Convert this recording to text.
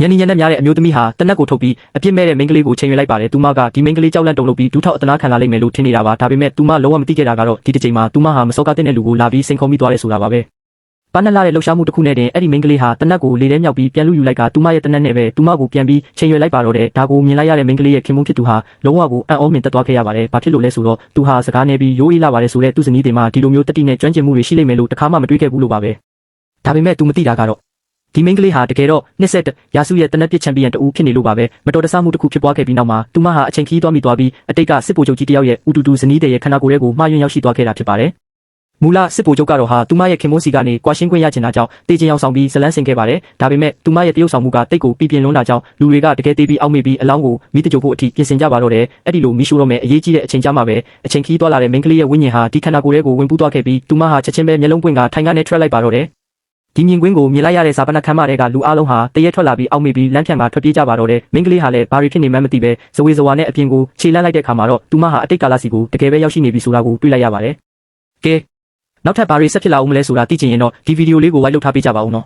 ညနေညနေများတဲ့အမျိုးသမီးဟာတနက်ကိုထုတ်ပြီးအပြစ်မဲ့တဲ့မိန်းကလေးကိုချိန်ရွယ်လိုက်ပါတယ်။သူမကဒီမိန်းကလေးကြောက်လန့်တုန်လှုပ်ပြီးဒူးထောက်အတနာခံလာလိမ့်မယ်လို့ထင်နေတာပါ။ဒါပေမဲ့သူမလုံးဝမသိခဲ့တာကတော့ဒီတစ်ချိန်မှာသူမဟာမစောကားတဲ့လူကိုလာပြီးစိန်ခေါ်မိသွားတယ်ဆိုတာပါပဲ။ပန်းနလာတဲ့လှုပ်ရှားမှုတစ်ခုနဲ့တင်အဲ့ဒီမိန်းကလေးဟာတနက်ကိုလေထဲမြောက်ပြီးပြန်လူယူလိုက်ကသူမရဲ့တနက်နဲ့ပဲသူမကိုပြန်ပြီးချိန်ရွယ်လိုက်ပါတော့တယ်။ဒါကိုမြင်လိုက်ရတဲ့မိန်းကလေးရဲ့ခင်မုန်းဖြစ်သူဟာလုံးဝကိုအံ့ဩမြင်သက်သွားခဲ့ရပါတယ်။ဘာဖြစ်လို့လဲဆိုတော့သူဟာစကားနဲ့ပြီးရိုးအေးလာပါတယ်ဆိုတဲ့သူ့ဇနီးတွေမှာဒီလိုမျိုးတတိနဲ့ကျွမ်းကျင်မှုတွေရှိလိမ့်မယ်လို့တခါမှမတွေးခဲ့ဘူးလို့ပါပဲ။ဒါပေမဲ့သူမသိတာကတော့ဒီမိန်းကလေးဟာတကယ်တော့21ရာစုရဲ့တနက်ပြစ်ချန်ပီယံတူဖြစ်နေလို့ပါပဲမတော်တဆမှုတစ်ခုဖြစ်ပွားခဲ့ပြီးနောက်မှာသူမဟာအချိန်ခီးသွားမိသွားပြီးအတိတ်ကစစ်ဗိုလ်ချုပ်ကြီးတယောက်ရဲ့ဥတူတူဇနီးတဲ့ရဲ့ခန္ဓာကိုယ်ရဲ့ကိုမှားယွင်းရောက်ရှိသွားခဲ့တာဖြစ်ပါတယ်မူလစစ်ဗိုလ်ချုပ်ကတော့ဟာသူမရဲ့ခင်မုန်းစီကနေကွာရှင်းခွင့်ရချင်တာကြောင့်တေးချင်အောင်ဆောင်ပြီးဇလန်းဆင်ခဲ့ပါတယ်ဒါပေမဲ့သူမရဲ့တရုတ်ဆောင်မှုကတိတ်ကိုပြပြင်းလွန်းတာကြောင့်လူတွေကတကယ်တေးပြီးအောက်မေ့ပြီးအလောင်းကိုမိတကြိုဖို့အထိပြင်ဆင်ကြပါတော့တယ်အဲ့ဒီလိုမိရှို့တော့မယ်အရေးကြီးတဲ့အချိန်ကြမှာပဲအချိန်ခီးသွားလာတဲ့မိန်းကလေးရဲ့ဝိညာဉ်ဟာဒီခန္ဓာကိုယ်ရဲ့ကိုဝင်ပူးသွားခဲ့ပြီးသူမဟာချက်ချင်းပဲမျက်လုံးပွင့်ကထိုင်ကနေထွက်လိုက်ပါတော့တယ်ဒီမြင်ကွင်းကိုမြင်လိုက်ရတဲ့ဇာပနခမ်းမတွေကလူအလုံးဟာတရက်ထွက်လာပြီးအောက်မေ့ပြီးလမ်းဖြန့်ကထွက်ပြေးကြပါတော့တယ်မိန်းကလေးဟာလည်းဘာတွေဖြစ်နေမှန်းမသိပဲဇဝေဇဝါနဲ့အပြင်ကိုခြေလန့်လိုက်တဲ့ခါမှာတော့သူမဟာအတိတ်ကာလစီကိုတကယ်ပဲရောက်ရှိနေပြီဆိုတာကိုတွေ့လိုက်ရပါတယ်ကဲနောက်ထပ်ဘာတွေဆက်ဖြစ်လာအောင်မလဲဆိုတာသိချင်ရင်တော့ဒီဗီဒီယိုလေးကို like လုပ်ထားပေးကြပါဦးနော်